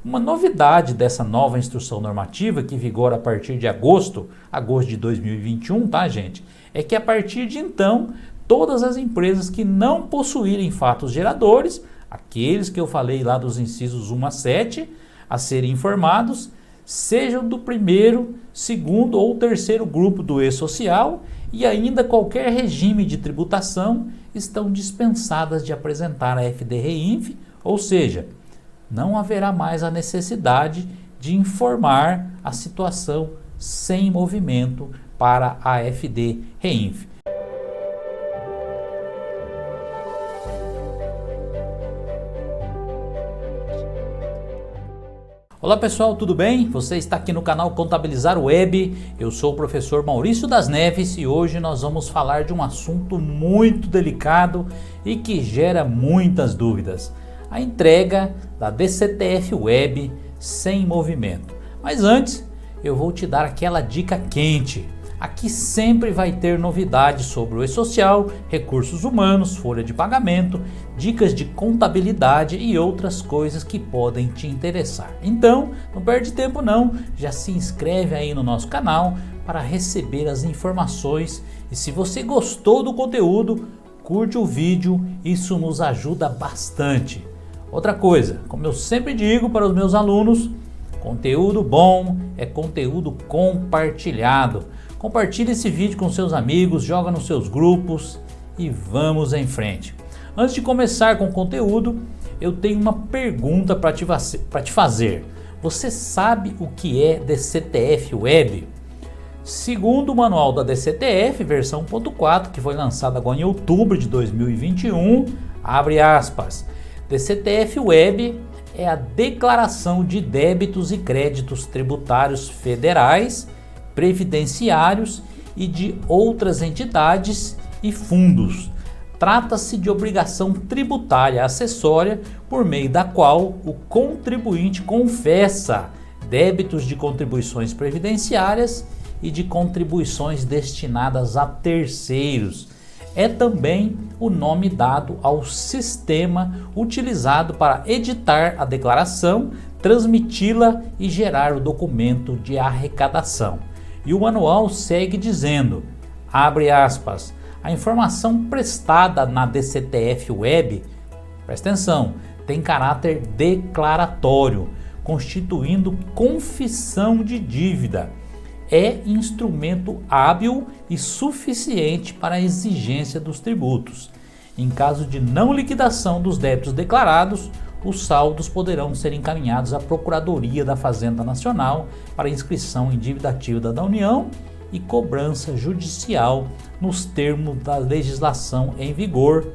Uma novidade dessa nova instrução normativa que vigora a partir de agosto de 2021, tá, gente? É que a partir de então, todas as empresas que não possuírem fatos geradores, aqueles que eu falei lá dos incisos 1 a 7, a serem informados, sejam do primeiro, segundo ou terceiro grupo do E-Social e ainda qualquer regime de tributação estão dispensadas de apresentar a FD-REINF, ou seja, não haverá mais a necessidade de informar a situação sem movimento para a FD-REINF. Olá pessoal, tudo bem? Você está aqui no canal Contabilizar Web, eu sou o professor Maurício das Neves e hoje nós vamos falar de um assunto muito delicado e que gera muitas dúvidas. A entrega da DCTF Web sem movimento. Mas antes, eu vou te dar aquela dica quente. Aqui sempre vai ter novidades sobre o E-Social, recursos humanos, folha de pagamento, dicas de contabilidade e outras coisas que podem te interessar. Então, não perde tempo não, já se inscreve aí no nosso canal para receber as informações e se você gostou do conteúdo, curte o vídeo, isso nos ajuda bastante. Outra coisa, como eu sempre digo para os meus alunos, conteúdo bom é conteúdo compartilhado. Compartilhe esse vídeo com seus amigos, joga nos seus grupos e vamos em frente. Antes de começar com o conteúdo, eu tenho uma pergunta para te fazer. Você sabe o que é DCTF Web? Segundo o manual da DCTF, versão 1.4, que foi lançado agora em outubro de 2021, abre aspas, DCTF Web é a declaração de débitos e créditos tributários federais, previdenciários e de outras entidades e fundos. Trata-se de obrigação tributária acessória por meio da qual o contribuinte confessa débitos de contribuições previdenciárias e de contribuições destinadas a terceiros. É também o nome dado ao sistema utilizado para editar a declaração, transmiti-la e gerar o documento de arrecadação. E o manual segue dizendo, abre aspas, a informação prestada na DCTF Web, presta atenção, tem caráter declaratório, constituindo confissão de dívida. É instrumento hábil e suficiente para a exigência dos tributos. Em caso de não liquidação dos débitos declarados, os saldos poderão ser encaminhados à Procuradoria da Fazenda Nacional para inscrição em dívida ativa da União e cobrança judicial nos termos da legislação em vigor.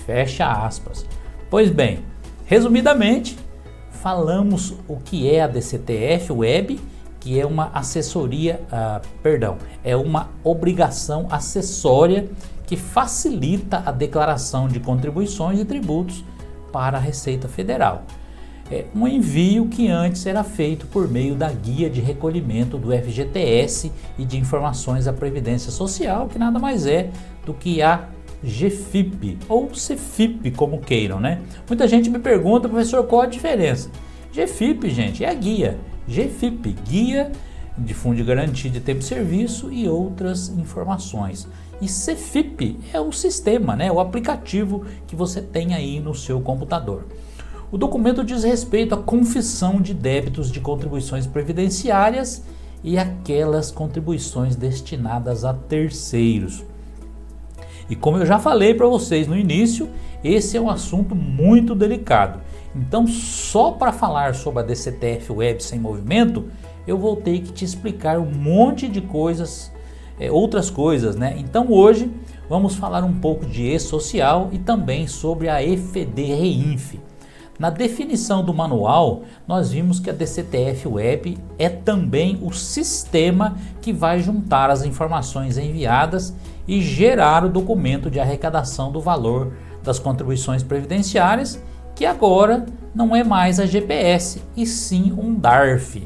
Fecha aspas. Pois bem, resumidamente, falamos o que é a DCTF Web, que é uma é uma obrigação acessória que facilita a declaração de contribuições e tributos para a Receita Federal. É um envio que antes era feito por meio da guia de recolhimento do FGTS e de informações da Previdência Social, que nada mais é do que a GFIP ou CFIP, como queiram, né? Muita gente me pergunta, professor, qual a diferença? GFIP, gente, é a guia. GFIP, Guia de Fundo de Garantia de Tempo de Serviço e outras informações. E CFIP é o sistema, né, o aplicativo que você tem aí no seu computador. O documento diz respeito à confissão de débitos de contribuições previdenciárias e aquelas contribuições destinadas a terceiros. E como eu já falei para vocês no início, esse é um assunto muito delicado. Então, só para falar sobre a DCTF Web sem movimento, eu vou ter que te explicar um monte de coisas, outras coisas, né? Então, hoje vamos falar um pouco de E-Social e também sobre a FD-REINF. Na definição do manual, nós vimos que a DCTF Web é também o sistema que vai juntar as informações enviadas e gerar o documento de arrecadação do valor das contribuições previdenciárias, que agora não é mais a GPS, e sim um DARF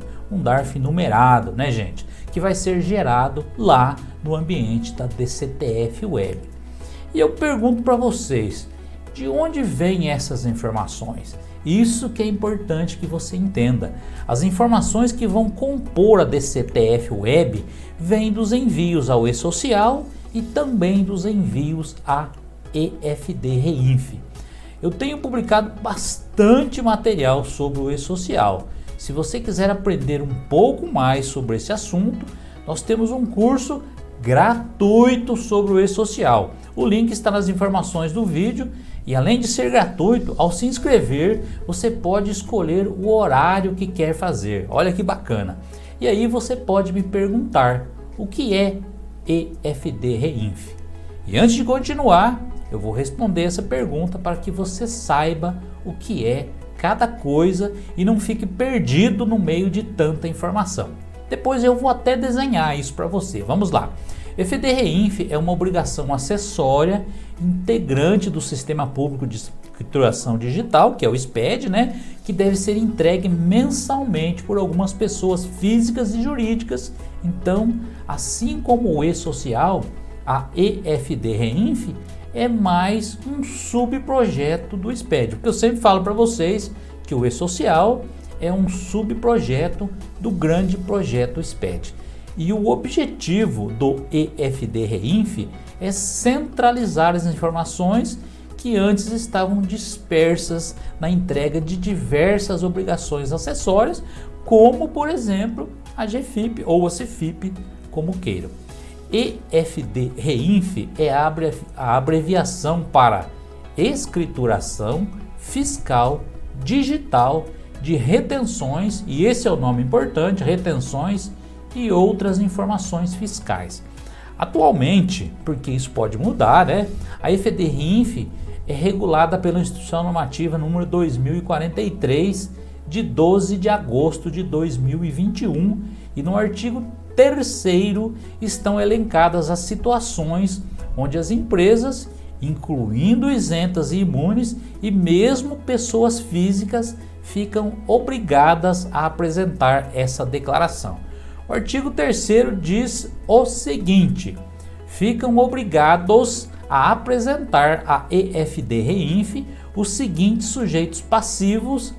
numerado, né, gente? Que vai ser gerado lá no ambiente da DCTF Web. E eu pergunto para vocês, de onde vêm essas informações? Isso que é importante que você entenda. As informações que vão compor a DCTF Web vêm dos envios ao e-social e também dos envios à EFD Reinf. Eu tenho publicado bastante material sobre o e-social. Se você quiser aprender um pouco mais sobre esse assunto, nós temos um curso gratuito sobre o e-social. O link está nas informações do vídeo e, além de ser gratuito, ao se inscrever, você pode escolher o horário que quer fazer. Olha que bacana! E aí você pode me perguntar o que é EFD Reinf. E antes de continuar, eu vou responder essa pergunta para que você saiba o que é cada coisa e não fique perdido no meio de tanta informação. Depois eu vou até desenhar isso para você. Vamos lá. EFD Reinf é uma obrigação acessória integrante do Sistema Público de Escrituração Digital, que é o SPED, né? Que deve ser entregue mensalmente por algumas pessoas físicas e jurídicas. Então, assim como o e-social, a EFD Reinf é mais um subprojeto do SPED. Porque eu sempre falo para vocês que o e-social é um subprojeto do grande projeto SPED. E o objetivo do EFD Reinf é centralizar as informações que antes estavam dispersas na entrega de diversas obrigações acessórias, como por exemplo a GFIP ou a CFIP, como queiram. EFD Reinf é a abreviação para Escrituração Fiscal Digital de Retenções, e esse é o nome importante, retenções e outras informações fiscais. Atualmente, porque isso pode mudar, né? A EFD Reinf é regulada pela Instrução Normativa número 2043 de 12 de agosto de 2021 e no artigo 3º estão elencadas as situações onde as empresas, incluindo isentas e imunes e mesmo pessoas físicas, ficam obrigadas a apresentar essa declaração. O artigo 3º diz o seguinte: ficam obrigados a apresentar a EFD Reinf os seguintes sujeitos passivos,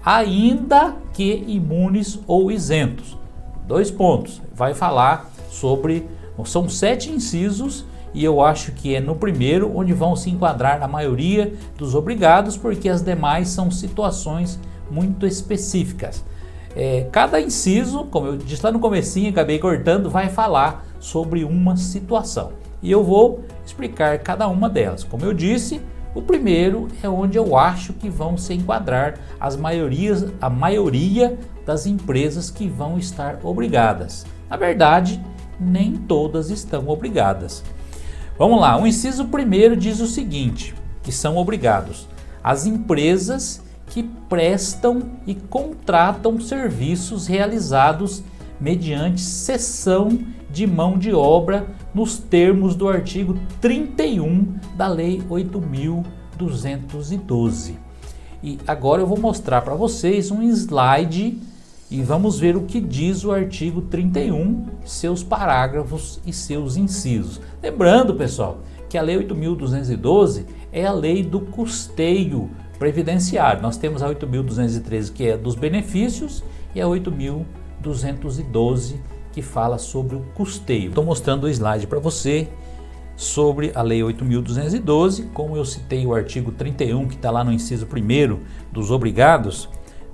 ainda que imunes ou isentos. 2 pontos. Vai falar sobre, são 7 incisos e eu acho que é no primeiro onde vão se enquadrar a maioria dos obrigados, porque as demais são situações muito específicas. Cada inciso, como eu disse lá no comecinho, acabei cortando, vai falar sobre uma situação. E eu vou explicar cada uma delas. Como eu disse, o primeiro é onde eu acho que vão se enquadrar a maioria das empresas que vão estar obrigadas. Na verdade, nem todas estão obrigadas. Vamos lá, o inciso primeiro diz o seguinte, que são obrigados as empresas que prestam e contratam serviços realizados mediante cessão de mão de obra nos termos do artigo 31 da Lei 8.212. E agora eu vou mostrar para vocês um slide e vamos ver o que diz o artigo 31, seus parágrafos e seus incisos. Lembrando, pessoal, que a Lei 8.212 é a lei do custeio previdenciário. Nós temos a 8.213, que é dos benefícios, e a 8.212, que fala sobre o custeio. Estou mostrando o slide para você sobre a Lei 8.212, como eu citei o artigo 31, que está lá no inciso 1º dos obrigados,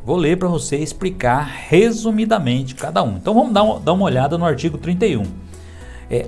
vou ler para você explicar resumidamente cada um. Então vamos dar uma olhada no artigo 31.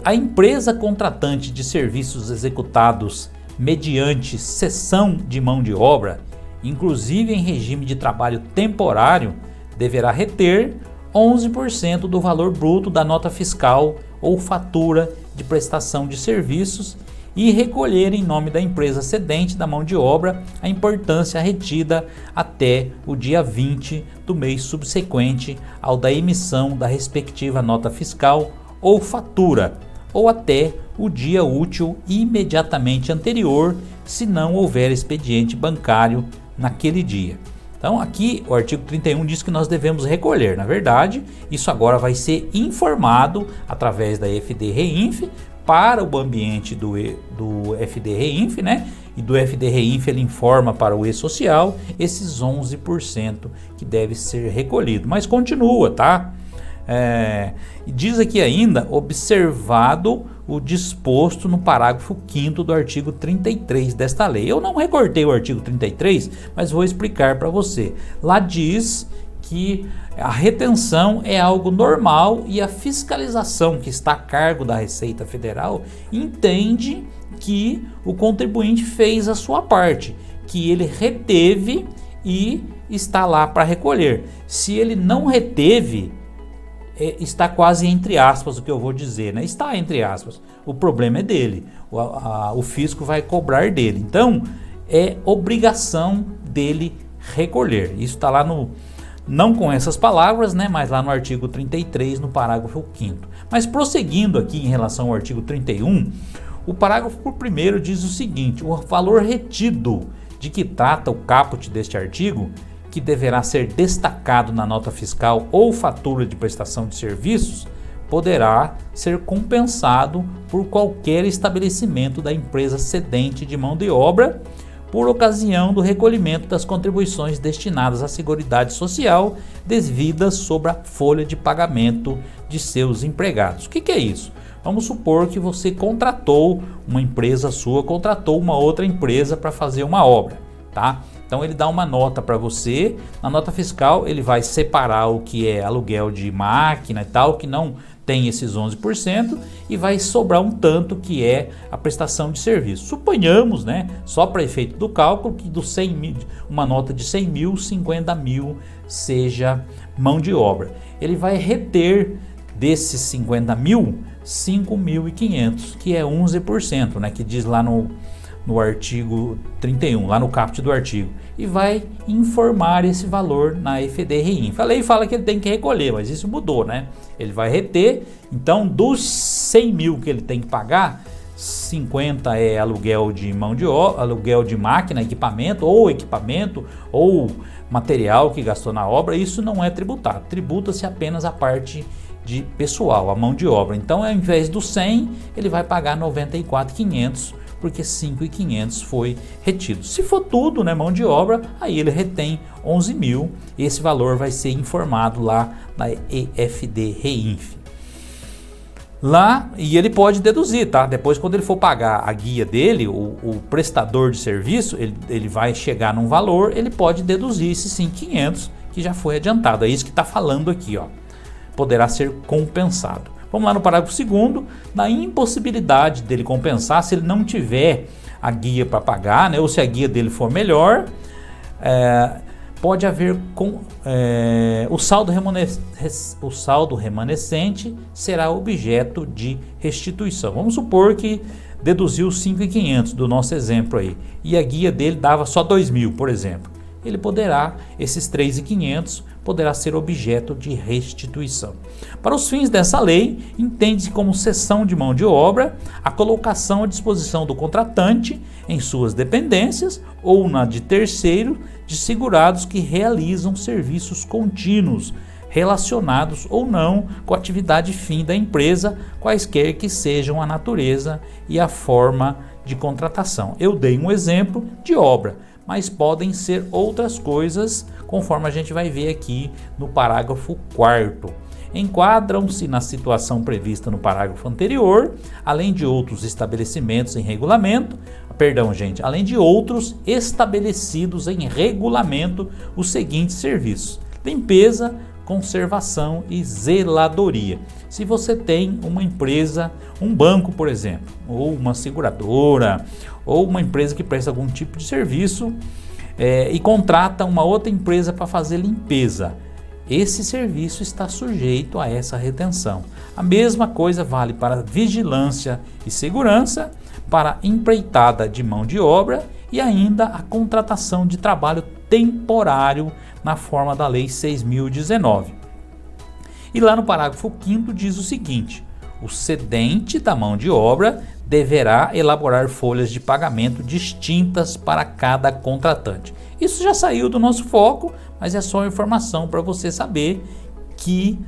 A empresa contratante de serviços executados mediante cessão de mão de obra, inclusive em regime de trabalho temporário, deverá reter 11% do valor bruto da nota fiscal ou fatura de prestação de serviços e recolher em nome da empresa cedente da mão de obra a importância retida até o dia 20 do mês subsequente ao da emissão da respectiva nota fiscal ou fatura, ou até o dia útil imediatamente anterior, se não houver expediente bancário naquele dia. Então aqui o artigo 31 diz que nós devemos recolher. Na verdade, isso agora vai ser informado através da EFD Reinf para o ambiente do EFD Reinf, né? e do FD-Reinf ele informa para o E-Social esses 11% que deve ser recolhido. Mas continua, tá? Diz aqui ainda, observado o disposto no parágrafo 5º do artigo 33 desta lei. Eu não recortei o artigo 33, mas vou explicar para você. Lá diz que a retenção é algo normal e a fiscalização que está a cargo da Receita Federal entende que o contribuinte fez a sua parte, que ele reteve e está lá para recolher. Se ele não reteve, está quase entre aspas o que eu vou dizer, né? Está entre aspas. O problema é dele. O fisco vai cobrar dele. Então, é obrigação dele recolher. Isso está lá no... Não com essas palavras, né? Mas lá no artigo 33, no parágrafo 5º. Mas prosseguindo aqui em relação ao artigo 31, o parágrafo 1º diz o seguinte: o valor retido de que trata o caput deste artigo, que deverá ser destacado na nota fiscal ou fatura de prestação de serviços, poderá ser compensado por qualquer estabelecimento da empresa cedente de mão de obra por ocasião do recolhimento das contribuições destinadas à Seguridade Social devidas sobre a folha de pagamento de seus empregados. O que é isso? Vamos supor que você contratou uma empresa sua, contratou uma outra empresa para fazer uma obra, tá? Então ele dá uma nota para você, na nota fiscal ele vai separar o que é aluguel de máquina e tal, que não tem esses 11%, e vai sobrar um tanto que é a prestação de serviço. Suponhamos, né, só para efeito do cálculo, que dos 100 mil, uma nota de 100 mil, 50 mil seja mão de obra. Ele vai reter desses 50 mil, 5.500, que é 11%, né, que diz lá no artigo 31, lá no caput do artigo, e vai informar esse valor na FD-Reinf. A lei fala que ele tem que recolher, mas isso mudou, né? Ele vai reter, então dos 100 mil que ele tem que pagar, 50 é aluguel de mão de obra, aluguel de máquina, equipamento ou material que gastou na obra, isso não é tributado. Tributa-se apenas a parte de pessoal, a mão de obra. Então, ao invés do 100, ele vai pagar 94.500, porque 5.500 foi retido. Se for tudo, né, mão de obra, aí ele retém 11 mil. Esse valor vai ser informado lá na FD-Reinf. Lá, e ele pode deduzir, tá? Depois, quando ele for pagar a guia dele, o prestador de serviço, ele vai chegar num valor, ele pode deduzir esses 5.500 que já foi adiantado. É isso que está falando aqui, ó. Poderá ser compensado. Vamos lá no parágrafo 2º, na impossibilidade dele compensar, se ele não tiver a guia para pagar, né, ou se a guia dele for melhor, pode haver o saldo remanescente será objeto de restituição. Vamos supor que deduziu 5.500 do nosso exemplo aí, e a guia dele dava só 2.000, por exemplo. Ele poderá, esses 3.500 poderá ser objeto de restituição. Para os fins dessa lei, entende-se como cessão de mão de obra a colocação à disposição do contratante em suas dependências ou na de terceiro de segurados que realizam serviços contínuos relacionados ou não com a atividade fim da empresa, quaisquer que sejam a natureza e a forma de contratação. Eu dei um exemplo de obra, mas podem ser outras coisas, conforme a gente vai ver aqui no parágrafo 4º. Enquadram-se na situação prevista no parágrafo anterior, além de outros estabelecimentos em regulamento, além de outros estabelecidos em regulamento, os seguintes serviços: limpeza, conservação e zeladoria. Se você tem uma empresa, um banco, por exemplo, ou uma seguradora, ou uma empresa que presta algum tipo de serviço e contrata uma outra empresa para fazer limpeza, esse serviço está sujeito a essa retenção. A mesma coisa vale para vigilância e segurança, para empreitada de mão de obra e ainda a contratação de trabalho temporário na forma da Lei 6.019. E lá no parágrafo 5º diz o seguinte: o cedente da mão de obra deverá elaborar folhas de pagamento distintas para cada contratante. Isso já saiu do nosso foco, mas é só informação para você saber que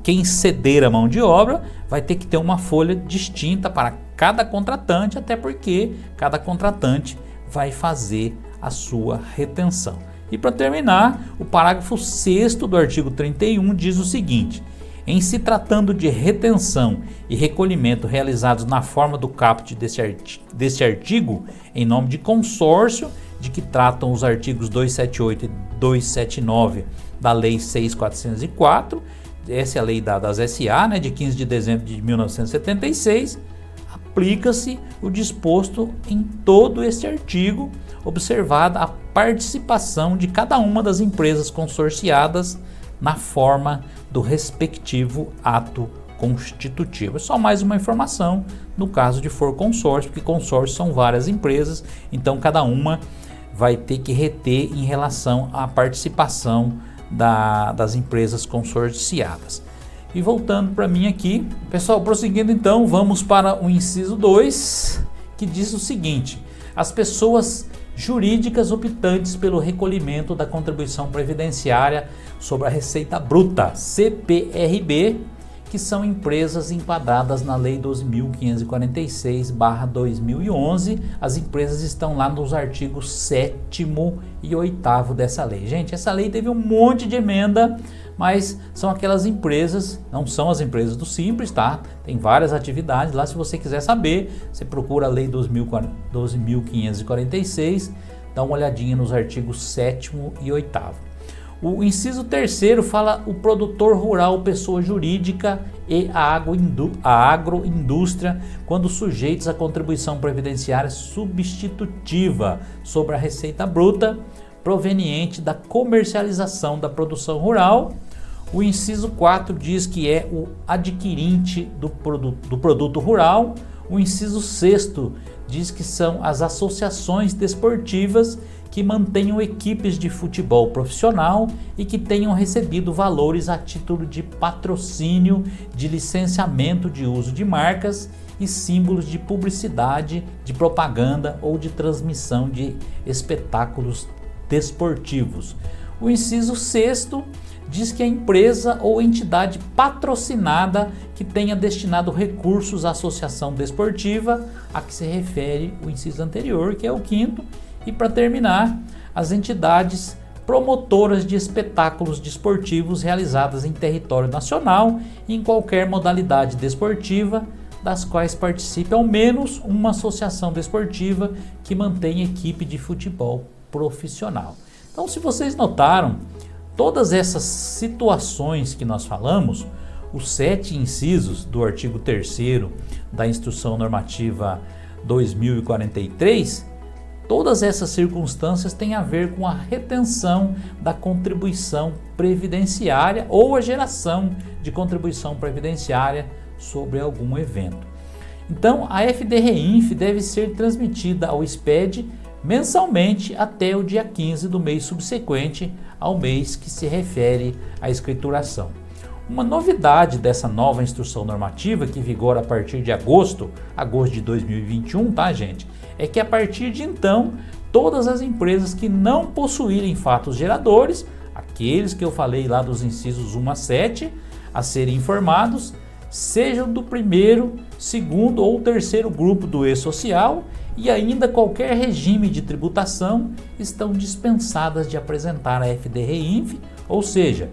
quem ceder a mão de obra vai ter que ter uma folha distinta para cada contratante, até porque cada contratante vai fazer a sua retenção. E para terminar, o parágrafo 6º do artigo 31 diz o seguinte: em se tratando de retenção e recolhimento realizados na forma do caput deste artigo, em nome de consórcio, de que tratam os artigos 278 e 279 da Lei 6.404, essa é a lei das SA, de 15 de dezembro de 1976, aplica-se o disposto em todo este artigo, observada a participação de cada uma das empresas consorciadas na forma do respectivo ato constitutivo. É só mais uma informação no caso de for consórcio, porque consórcio são várias empresas, então cada uma vai ter que reter em relação à participação das empresas consorciadas. E voltando para mim aqui, pessoal, prosseguindo então, vamos para o inciso 2, que diz o seguinte: as pessoas jurídicas optantes pelo recolhimento da contribuição previdenciária sobre a receita bruta, CPRB, que são empresas enquadradas na Lei 12.546/2011. As empresas estão lá nos artigos 7º e 8º dessa lei. Gente, essa lei teve um monte de emenda, mas são aquelas empresas, não são as empresas do Simples, tá? Tem várias atividades lá, se você quiser saber, você procura a Lei 12.546, dá uma olhadinha nos artigos 7º e 8º. O inciso 3º fala o produtor rural, pessoa jurídica, e a agroindústria, quando sujeitos à contribuição previdenciária substitutiva sobre a receita bruta proveniente da comercialização da produção rural. O inciso 4 diz que é o adquirente do produto rural. O inciso 6º diz que são as associações desportivas que mantenham equipes de futebol profissional e que tenham recebido valores a título de patrocínio, de licenciamento de uso de marcas e símbolos de publicidade, de propaganda ou de transmissão de espetáculos desportivos. O inciso 6º diz que a empresa ou entidade patrocinada que tenha destinado recursos à associação desportiva, a que se refere o inciso anterior, que é o 5º. E para terminar, as entidades promotoras de espetáculos desportivos realizadas em território nacional e em qualquer modalidade desportiva, das quais participe ao menos uma associação desportiva que mantém equipe de futebol profissional. Então, se vocês notaram, todas essas situações que nós falamos, os 7 incisos do artigo 3º da Instrução Normativa 2043, todas essas circunstâncias têm a ver com a retenção da contribuição previdenciária ou a geração de contribuição previdenciária sobre algum evento. Então, a FDREINF deve ser transmitida ao SPED mensalmente até o dia 15 do mês subsequente ao mês que se refere à escrituração. Uma novidade dessa nova instrução normativa, que vigora a partir de agosto de 2021, tá, gente? É que a partir de então, todas as empresas que não possuírem fatos geradores, aqueles que eu falei lá dos incisos 1 a 7, a serem informados, sejam do primeiro, segundo ou terceiro grupo do E-Social e ainda qualquer regime de tributação, estão dispensadas de apresentar a FDREINF, ou seja,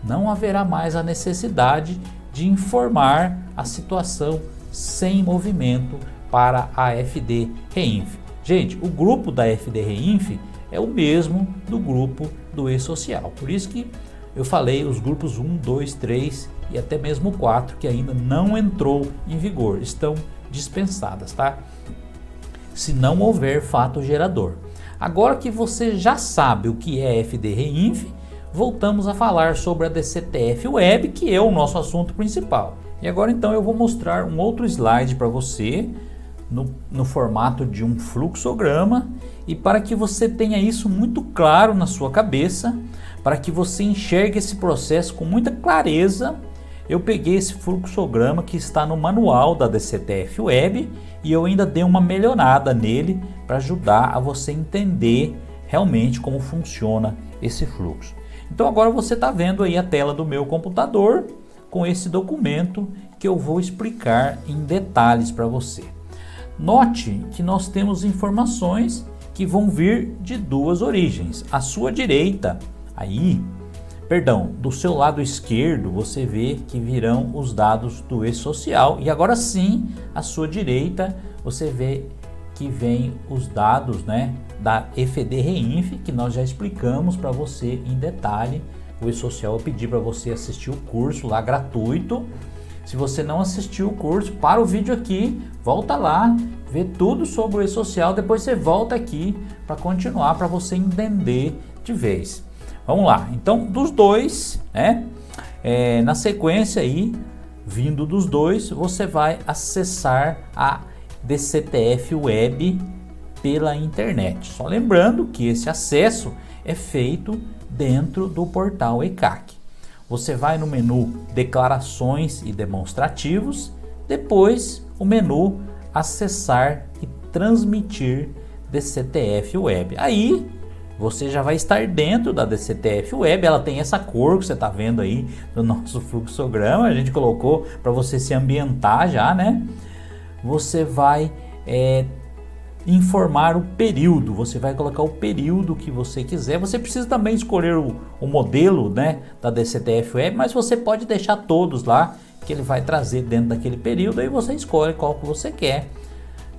não haverá mais a necessidade de informar a situação sem movimento para a FDREINF. Gente, o grupo da FDREINF é o mesmo do grupo do E-Social. Por isso que eu falei os grupos 1, 2, 3 e até mesmo 4 que ainda não entrou em vigor, estão dispensadas, tá? Se não houver fato gerador. Agora que você já sabe o que é FDREINF, voltamos a falar sobre a DCTF Web, que é o nosso assunto principal. E agora então eu vou mostrar um outro slide para você no formato de um fluxograma, e para que você tenha isso muito claro na sua cabeça, para que você enxergue esse processo com muita clareza, eu peguei esse fluxograma que está no manual da DCTF Web e eu ainda dei uma melhorada nele para ajudar a você entender realmente como funciona esse fluxo. Então agora você está vendo aí a tela do meu computador com esse documento que eu vou explicar em detalhes para você. Note que nós temos informações que vão vir de duas origens. À sua direita, do seu lado esquerdo, você vê que virão os dados do e-social. E agora sim, à sua direita, você vê que vem os dados, né, da EFD-REINF, que nós já explicamos para você em detalhe. O e-social eu pedi para você assistir o curso lá gratuito. Se você não assistiu o curso, para o vídeo aqui, volta lá, vê tudo sobre o e-social, depois você volta aqui para continuar, para você entender de vez. Vamos lá, então dos dois, né, na sequência aí, vindo dos dois, você vai acessar a DCTF Web pela internet. Só lembrando que esse acesso é feito dentro do portal ECAC. Você vai no menu Declarações e Demonstrativos, depois o menu Acessar e Transmitir DCTF Web. Aí você já vai estar dentro da DCTF Web, ela tem essa cor que você está vendo aí no nosso fluxograma, a gente colocou para você se ambientar já, né? Você vai informar o período, você vai colocar o período que você quiser. Você precisa também escolher o modelo, né, da DCTF Web, mas você pode deixar todos lá, que ele vai trazer dentro daquele período, aí você escolhe qual que você quer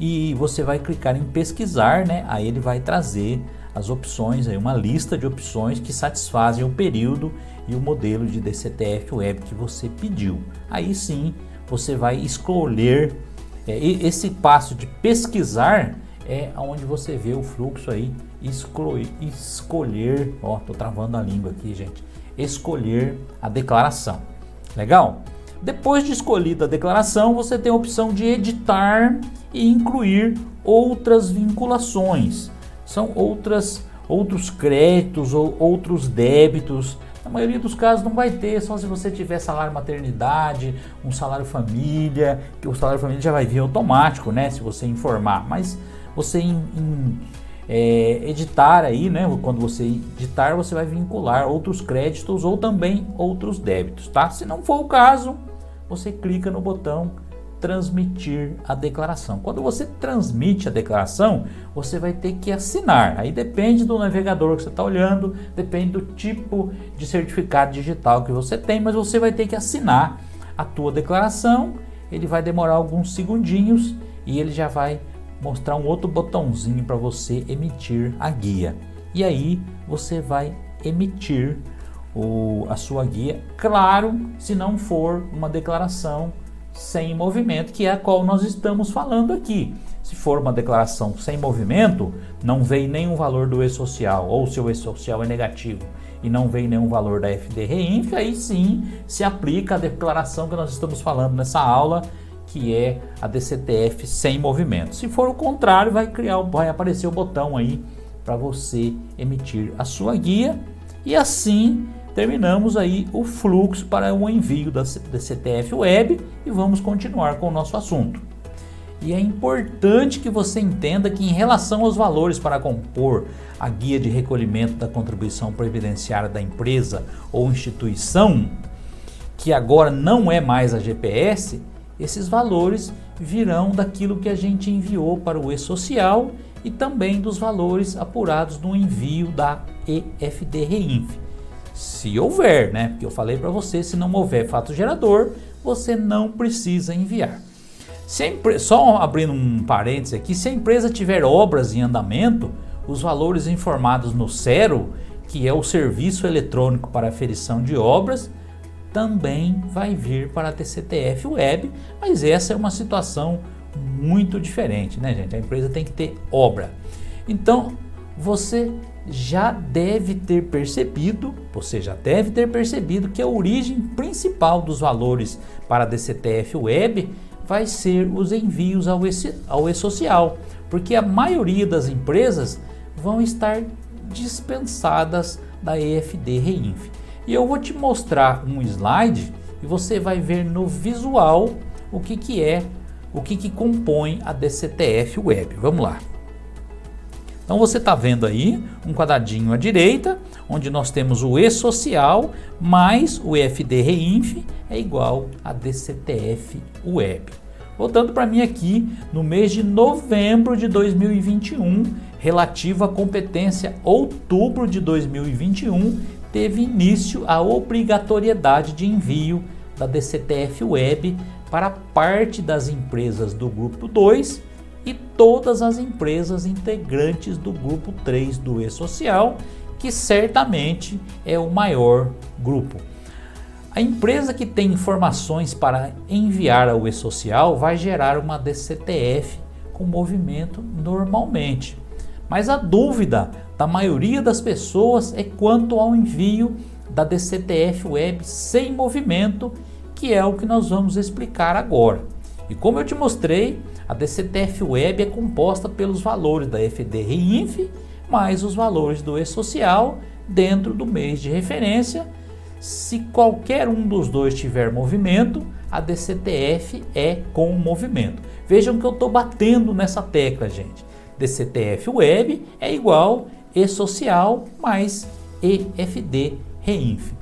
e você vai clicar em pesquisar, né, aí ele vai trazer as opções, aí uma lista de opções que satisfazem o período e o modelo de DCTF Web que você pediu. Aí sim, você vai escolher, esse passo de pesquisar é onde você vê o fluxo aí, escolher, tô travando a língua aqui, gente, escolher a declaração. Legal? Depois de escolhida a declaração, você tem a opção de editar e incluir outras vinculações. São outros créditos ou outros débitos. Na maioria dos casos não vai ter, só se você tiver salário maternidade, um salário família, que o salário família já vai vir automático, né, se você informar. Mas você editar aí, né, quando você editar, você vai vincular outros créditos ou também outros débitos, tá? Se não for o caso, você clica no botão transmitir a declaração. Quando você transmite a declaração, você vai ter que assinar. Aí depende do navegador que você está olhando, depende do tipo de certificado digital que você tem, mas você vai ter que assinar a tua declaração. Ele vai demorar alguns segundinhos e ele já vai mostrar um outro botãozinho para você emitir a guia. E aí você vai emitir a sua guia, claro, se não for uma declaração sem movimento, que é a qual nós estamos falando aqui. Se for uma declaração sem movimento, não vem nenhum valor do e-social, ou seu e-social é negativo e não vem nenhum valor da EFD-REINF, aí sim se aplica a declaração que nós estamos falando nessa aula, que é a DCTF sem movimento. Se for o contrário, vai aparecer o botão aí para você emitir a sua guia, e assim terminamos aí o fluxo para o envio da DCTF Web e vamos continuar com o nosso assunto. E é importante que você entenda que em relação aos valores para compor a guia de recolhimento da contribuição previdenciária da empresa ou instituição, que agora não é mais a GPS, esses valores virão daquilo que a gente enviou para o e-social e também dos valores apurados no envio da EFD-REINF. Se houver, né? Porque eu falei para você, se não houver fato gerador, você não precisa enviar. Só abrindo um parênteses aqui, se a empresa tiver obras em andamento, os valores informados no SERO, que é o Serviço Eletrônico para Aferição de Obras, também vai vir para a DCTF Web, mas essa é uma situação muito diferente, né, gente? A empresa tem que ter obra. Então, você já deve ter percebido que a origem principal dos valores para a DCTF Web vai ser os envios ao e-social, porque a maioria das empresas vão estar dispensadas da EFD-REINF. E eu vou te mostrar um slide e você vai ver no visual o que compõe a DCTF Web. Vamos lá. Então você está vendo aí um quadradinho à direita, onde nós temos o e-social mais o EFD-REINF é igual a DCTF Web. Voltando para mim aqui, no mês de novembro de 2021, relativo à competência outubro de 2021, teve início a obrigatoriedade de envio da DCTF Web para parte das empresas do grupo 2 e todas as empresas integrantes do grupo 3 do E-Social, que certamente é o maior grupo. A empresa que tem informações para enviar ao E-Social vai gerar uma DCTF com movimento normalmente. Mas a dúvida da maioria das pessoas é quanto ao envio da DCTF Web sem movimento, que é o que nós vamos explicar agora. E como eu te mostrei, a DCTF Web é composta pelos valores da FD-REINF mais os valores do E-Social dentro do mês de referência. Se qualquer um dos dois tiver movimento, a DCTF é com movimento. Vejam que eu estou batendo nessa tecla, gente. DCTF Web é igual E-Social mais EFD-REINF.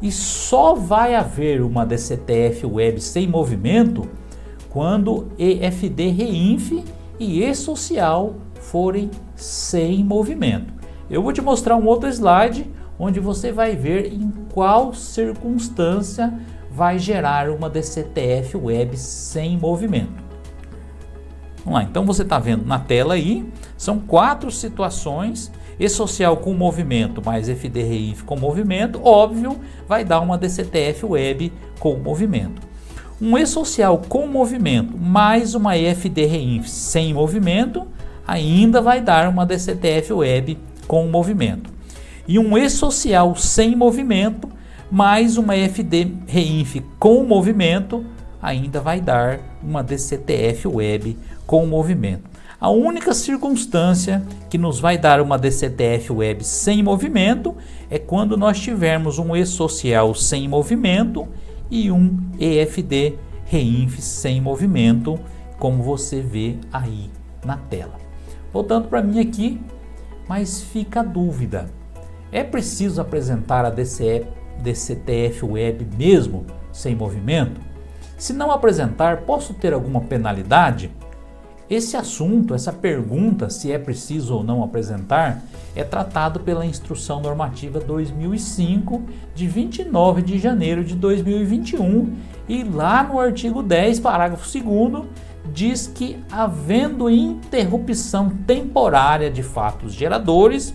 E só vai haver uma DCTF Web sem movimento quando EFD-REINF e E-Social forem sem movimento. Eu vou te mostrar um outro slide onde você vai ver em qual circunstância vai gerar uma DCTF Web sem movimento. Vamos lá, então você está vendo na tela aí, são 4 situações. E-Social com movimento mais FD-REINF com movimento, óbvio, vai dar uma DCTF Web com movimento. Um E-Social com movimento mais uma EFD-REINF sem movimento, ainda vai dar uma DCTF Web com movimento. E um E-Social sem movimento mais uma EFD-REINF com movimento, ainda vai dar uma DCTF Web com movimento. A única circunstância que nos vai dar uma DCTF Web sem movimento é quando nós tivermos um E-Social sem movimento e um EFD-REINF sem movimento, como você vê aí na tela. Voltando para mim aqui, mas fica a dúvida. É preciso apresentar a DCTF Web mesmo sem movimento? Se não apresentar, posso ter alguma penalidade? Esse assunto, essa pergunta, se é preciso ou não apresentar, é tratado pela Instrução Normativa 2005, de 29 de janeiro de 2021, e lá no artigo 10, parágrafo 2º, diz que, havendo interrupção temporária de fatos geradores,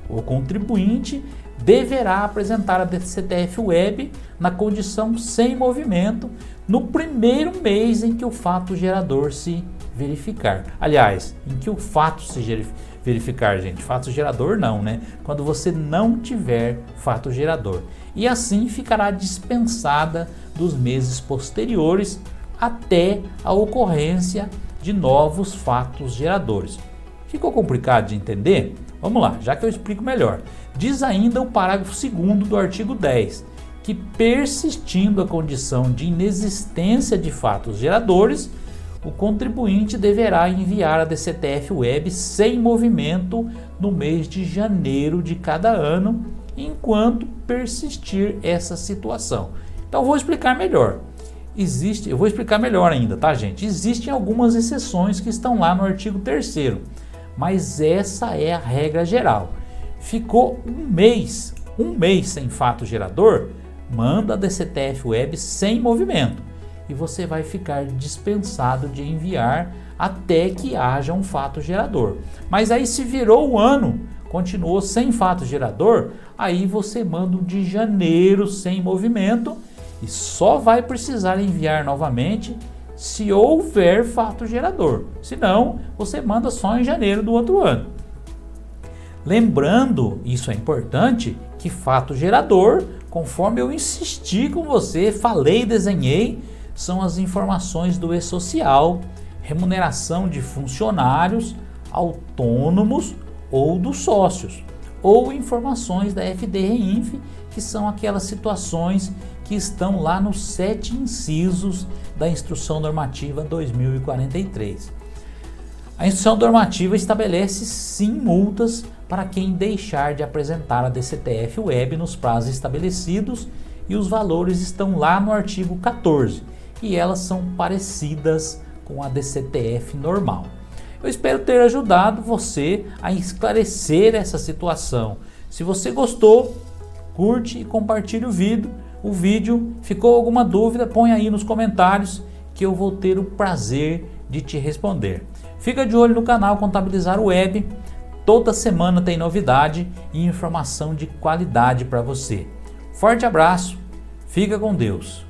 o contribuinte deverá apresentar a DCTF Web na condição sem movimento no primeiro mês em que o fato gerador se verificar. Aliás, em que o fato se verificar, gente. Fato gerador não, né? Quando você não tiver fato gerador. E assim ficará dispensada dos meses posteriores até a ocorrência de novos fatos geradores. Ficou complicado de entender? Vamos lá, já que eu explico melhor. Diz ainda o parágrafo 2º do artigo 10, que persistindo a condição de inexistência de fatos geradores, o contribuinte deverá enviar a DCTF Web sem movimento no mês de janeiro de cada ano, enquanto persistir essa situação. Então vou explicar melhor. Eu vou explicar melhor ainda, tá, gente? Existem algumas exceções que estão lá no artigo 3º, mas essa é a regra geral. Ficou um mês sem fato gerador, manda a DCTF Web sem movimento e você vai ficar dispensado de enviar até que haja um fato gerador. Mas aí se virou o ano, continuou sem fato gerador, aí você manda o de janeiro sem movimento e só vai precisar enviar novamente se houver fato gerador. Se não, você manda só em janeiro do outro ano. Lembrando, isso é importante, que fato gerador, conforme eu insisti com você, falei e desenhei, são as informações do E-Social, remuneração de funcionários, autônomos ou dos sócios, ou informações da FD-REINF, que são aquelas situações que estão lá nos 7 incisos da Instrução Normativa 2043. A Instrução Normativa estabelece sim multas para quem deixar de apresentar a DCTF Web nos prazos estabelecidos, e os valores estão lá no artigo 14 e elas são parecidas com a DCTF normal. Eu espero ter ajudado você a esclarecer essa situação. Se você gostou, curte e compartilhe o vídeo. Ficou alguma dúvida? Põe aí nos comentários que eu vou ter o prazer de te responder. Fica de olho no canal Contabilizar Web. Toda semana tem novidade e informação de qualidade para você. Forte abraço, fica com Deus.